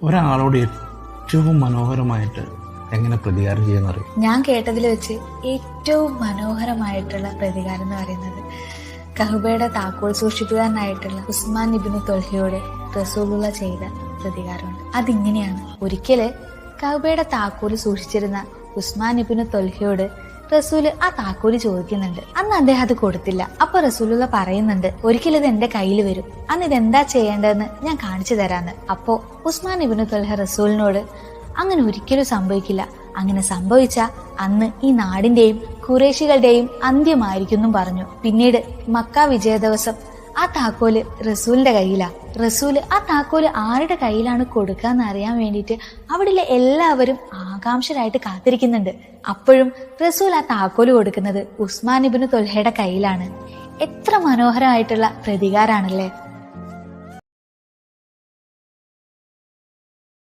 ഒരാളോട് ഏറ്റവും മനോഹരമായിട്ട് എങ്ങനെ പ്രതികാരം ചെയ്യുന്നറിയും? ഞാൻ കേട്ടതിൽ വെച്ച് ഏറ്റവും മനോഹരമായിട്ടുള്ള പ്രതികാരം എന്ന് പറയുന്നത് കഅബയുടെ താക്കോൽ സൂക്ഷിപ്പുകാരനായിട്ടുള്ള ഉസ്മാൻ ഇബ്നു ത്വൽഹയോട് റസൂലുള്ള ചെയ്ത പ്രതികാരമുണ്ട്. അതിങ്ങനെയാണ്. ഒരിക്കല് കഅബയുടെ താക്കോല് സൂക്ഷിച്ചിരുന്ന ഉസ്മാൻ ഇബ്നു ത്വൽഹയോട് റസൂല് ആ താക്കോല് ചോദിക്കുന്നുണ്ട്. അന്ന് അദ്ദേഹം അത് കൊടുത്തില്ല. അപ്പൊ റസൂലുള്ള പറയുന്നുണ്ട്, ഒരിക്കലും ഇത് എന്റെ കയ്യിൽ വരും, അന്ന് ഇതെന്താ ചെയ്യേണ്ടതെന്ന് ഞാൻ കാണിച്ചു തരാന്ന്. അപ്പോ ഉസ്മാൻ ഇബ്നു ത്വൽഹ റസൂലിനോട് അങ്ങനെ ഒരിക്കലും സംഭവിക്കില്ല, അങ്ങനെ സംഭവിച്ച അന്ന് ഈ നാടിന്റെയും ഖുറൈശികളുടെയും അന്ത്യമായിരിക്കും പറഞ്ഞു. പിന്നീട് മക്ക വിജയ ദിവസം ആ താക്കോല് റസൂലിന്റെ കയ്യിലാ. റസൂല് ആ താക്കോല് ആരുടെ കയ്യിലാണ് കൊടുക്കാന്ന് അറിയാൻ വേണ്ടിയിട്ട് അവിടെയുള്ള എല്ലാവരും ആകാംക്ഷരായിട്ട് കാത്തിരിക്കുന്നുണ്ട്. അപ്പോഴും റസൂൽ ആ താക്കോല് കൊടുക്കുന്നത് ഉസ്മാൻ ഇബ്നു ത്വൽഹയുടെ കയ്യിലാണ്. എത്ര മനോഹരമായിട്ടുള്ള പ്രതികാരാണല്ലേ!